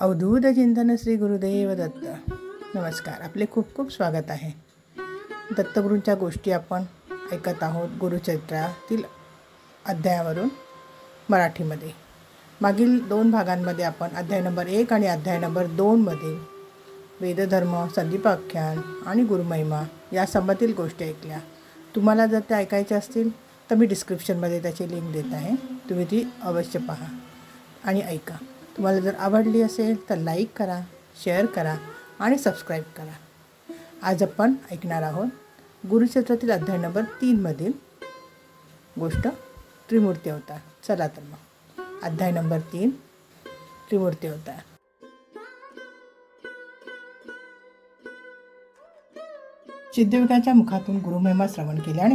अवधूत चिंतन श्री गुरुदेव दत्त. नमस्कार. आपले खूप खूप स्वागत आहे. दत्तगुरूंच्या गोष्टी आपण ऐकत आहोत गुरुचरित्रातील अध्यायावरून मराठीमध्ये. मागील 2 भागांमध्ये आपण अध्याय नंबर 1 आणि अध्याय नंबर 2 वेदधर्म, संदीपाख्यान आणि गुरुमहिमा या संबंधित गोष्टी ऐकल्या. तुम्हाला जर त्या ऐकायच्या असतील तर मी डिस्क्रिप्शनमध्ये त्याची लिंक देत आहे. तुम्ही ती अवश्य पहा आणि ऐका. तुम्हाला जर आवडली असेल तर लाईक करा, शेअर करा आणि सबस्क्राईब करा. आज आपण ऐकणार आहोत गुरुचरित्रातील अध्याय नंबर 3 गोष्ट त्रिमूर्ती अवतार. चला तर मग अध्याय नंबर 3 त्रिमूर्ती अवतार. सिद्धयोगाच्या मुखातून गुरुमहिमा श्रवण केल्याने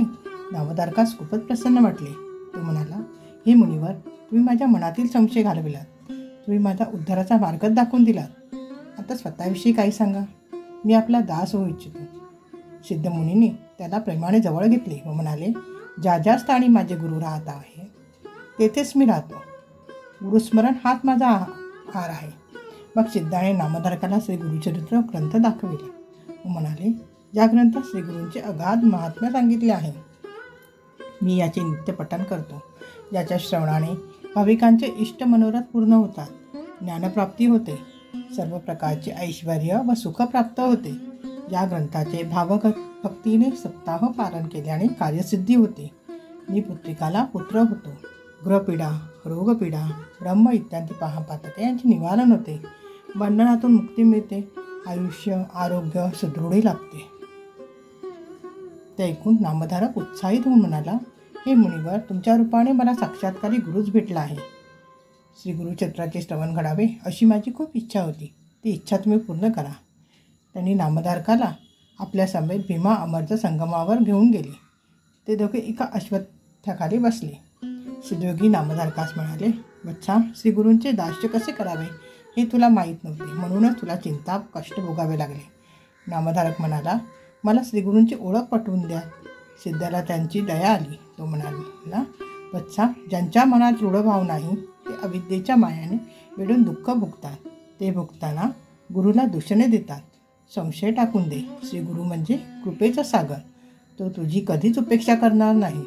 नामधारकास खूपच प्रसन्न वाटले. तो म्हणाला, हे मुनिवर, तुम्ही माझ्या मनातील संशय घालविलात. तुम्ही माझा उद्धाराचा मार्गच दाखवून दिलात. आता स्वतःविषयी काही सांगा. मी आपला दास होऊ इच्छितो. सिद्धमुनींनी त्याला प्रेमाने जवळ घेतले व म्हणाले, ज्या ज्या स्थानी माझे गुरु राहत आहे तेथेच मी राहतो. गुरुस्मरण हाच माझा आहार आहे. मग सिद्धाने नामधारकाला श्री गुरुचरित्र ग्रंथ दाखविला व म्हणाले, या ग्रंथात श्री गुरूंचे अगाध महात्म्य सांगितले आहे. मी याचे नित्य पठण करतो. याच्या श्रवणाने भाविकांचे इष्ट मनोरथ पूर्ण होतात, ज्ञानप्राप्ती होते, सर्व प्रकारचे ऐश्वर्य व सुख प्राप्त होते. या ग्रंथाचे भावभक्तीने सप्ताह पालन केल्याने कार्यसिद्धी होते. निपुत्रिकाला पुत्र होतो. ग्रहपीडा, रोगपीडा, ब्रह्म इत्यादी पातके यांचे निवारण होते. बंधनातून मुक्ती मिळते. आयुष्य आरोग्य सुदृढी लागते. ते ऐकून नामधारक उत्साहित होऊन म्हणाला, हे मुनिवर, तुमच्या रूपाने मला साक्षात्कारी गुरुच भेटला आहे. श्री गुरुचरित्राचे श्रवण घडावे अशी माझी खूप इच्छा होती. ती इच्छा तुम्ही पूर्ण करा. त्यांनी नामधारकाला आपल्या समेत भीमा अमरच्या संगमावर घेऊन गेले. ते दोघे एका अश्वत्थाखाली बसले. सिद्धयोगी नामधारकास म्हणाले, वत्सा, श्री गुरूंचे दास्य कसे करावे हे तुला माहीत नव्हते, म्हणूनच तुला चिंता कष्ट भोगावे लागले. नामधारक म्हणाला, मला श्रीगुरूंची ओळख पटवून द्या. सिद्धाला त्यांची दया आली. तो म्हणाला, वत्सा, ज्यांच्या मनात दृढभाव नाही ते अविद्येच्या मायाने वेढून दुःख भोगतात. ते भोगताना गुरुला दूषणे देतात. संशय टाकून दे. श्रीगुरू म्हणजे कृपेचा सागर. तो तुझी कधीच उपेक्षा करणार नाही.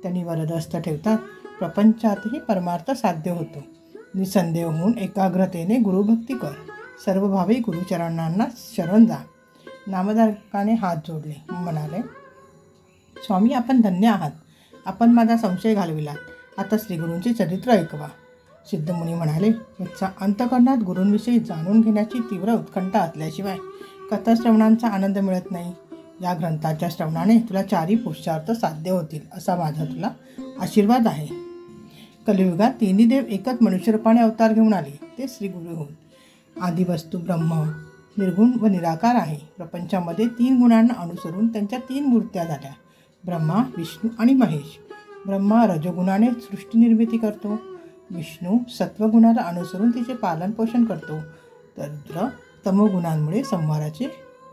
त्यांनी वरदहस्त ठेवतात. प्रपंचातही परमार्थ साध्य होतो. निसंदेह होऊन एकाग्रतेने गुरुभक्ती कर. सर्व भावी गुरुचरणांना शरण जा. नामधारकाने हात जोडले म्हणाले, स्वामी, आपण धन्य आहात. आपण माझा संशय घालविलात. आता श्रीगुरूंचे चरित्र ऐकवा. सिद्धमुनी म्हणाले, वत्सा, अंतःकरणात गुरूंविषयी जाणून घेण्याची तीव्र उत्कंठा असल्याशिवाय कथाश्रवणांचा आनंद मिळत नाही. या ग्रंथाच्या श्रवणाने तुला 4 पुरुषार्थ साध्य होतील असा माझा तुला आशीर्वाद आहे. कलियुगात 3 देव एकच मनुष्यरूपाने अवतार घेऊन आले. ते श्रीगुरू होत. आदिवस्तू ब्रह्म निर्गुण व निराकार आहे. प्रपंचामध्ये 3 गुणांना अनुसरून त्यांच्या 3 मूर्त्या झाल्या, ब्रह्मा, विष्णू आणि महेश. ब्रह्मा रजोगुणाने सृष्टी निर्मिती करतो. विष्णू सत्वगुणाला अनुसरून तिचे पालन पोषण करतो. तर तमोगुणांमुळे संहाराचे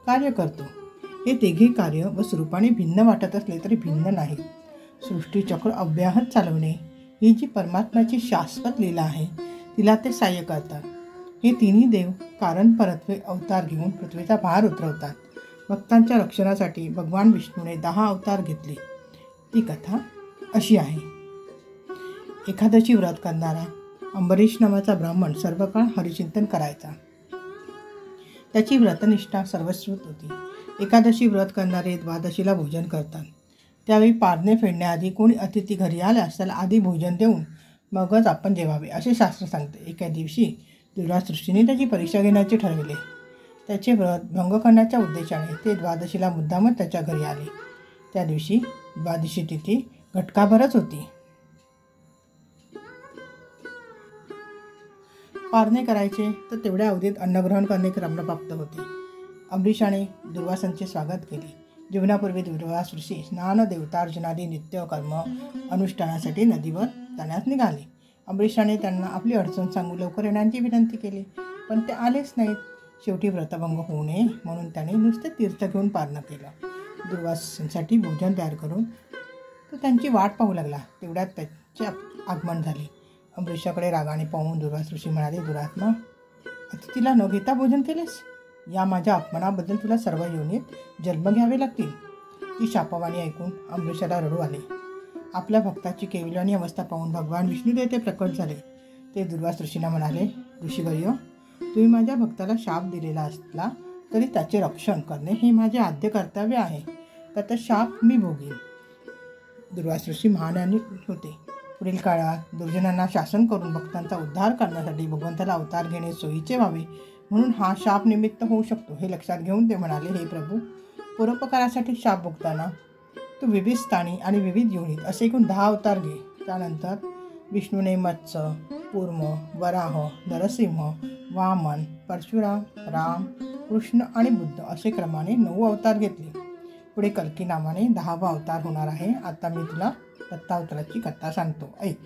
कार्य करतो. हे तिघे कार्य व स्वरूपाने भिन्न वाटत असले तरी भिन्न नाहीत. सृष्टीचक्र अव्याहत चालवणे ही जी परमात्म्याची शाश्वत लीला आहे तिला ते सहाय्य करतात. हे 3 देव कारण परत्वे अवतार घेऊन पृथ्वीचा भार उतरवतात. भक्तांच्या रक्षणासाठी भगवान विष्णूने 10 अवतार घेतले. ती कथा अशी आहे. एकादशी व्रत करणारा अंबरीश नावाचा ब्राह्मण सर्व काळ हरिचिंतन करायचा. त्याची व्रतनिष्ठा सर्वश्रुत होती. एकादशी व्रत करणारे द्वादशीला भोजन करतात. त्यावेळी पारणे फेडण्याआधी कोणी अतिथी घरी आल्यास त्याला आधी भोजन देऊन मगच आपण जेवावे असे शास्त्र सांगते. एका दिवशी दुर्वासऋषीने त्याची परीक्षा घेण्याचे ठरविले. त्याचे व्रत भंग करण्याच्या उद्देशाने ते द्वादशीला मुद्दामच त्याच्या घरी आले. त्या दिवशी द्वादशी तिथी घटकाभरच होती. पारणे करायचे तर तेवढ्या अवधीत अन्नग्रहण करणे क्रमप्राप्त होते. अंबरीशाने दुर्वासांचे स्वागत केले. जेवणापूर्वी दुर्वास ऋषी स्नान, देवतार्चनादी नित्य कर्म अनुष्ठानासाठी नदीवर जाण्यास निघाले. अंबरीशाने त्यांना आपली अडचण सांगून लवकर येण्याची विनंती केली, पण ते आलेच नाहीत. शेवटी व्रतभंग होऊ नये म्हणून त्याने नुसते तीर्थ घेऊन पारणं केलं. दुर्वासांसाठी भोजन तयार करून तो त्यांची वाट पाहू लागला. तेवढ्यात त्याचे आगमन झाले. अंबरीशाकडे रागाने पाहून दुर्वास ऋषी म्हणाले, दुरात्मा, अतिथीला न घेता भोजन केलेस? या माझ्या अपमानाबद्दल तुला सर्व योनीत जन्म घ्यावे लागतील. ती शापवाणी ऐकून अमरीशाला रडू आले. आपल्या भक्ताची केविलवाणी अवस्था पाहून भगवान विष्णू तेथे प्रकट झाले. ते दुर्वास ऋषींना म्हणाले, ऋषीवर्य, तुम्ही माझ्या भक्ताला शाप दिलेला असला तरी त्याचे रक्षण करणे हे माझे आद्य कर्तव्य आहे. त्याचा शाप मी भोगीन. दुर्वास ऋषी महाज्ञानी होते. पुढील काळात दुर्जनांना शासन करून भक्तांचा उद्धार करण्यासाठी भगवंताला अवतार घेणे सोयीचे व्हावे म्हणून हा शाप निमित्त होऊ शकतो हे लक्षात घेऊन ते म्हणाले, हे प्रभू, परोपकारासाठी शाप भोगताना तू विविध स्थानी आणि विविध योनीत असे एकूण 10 अवतार घे. त्यानंतर विष्णूने मत्स्य, कूर्म, वराह, नरसिंह, वामन, परशुराम, राम, कृष्ण आणि बुद्ध असे क्रमाने 9 अवतार घेतले. पुढे कल्की नावाने 10वा अवतार होणार आहे. आता मी तुला दत्तावताराची कथा सांगतो, ऐक.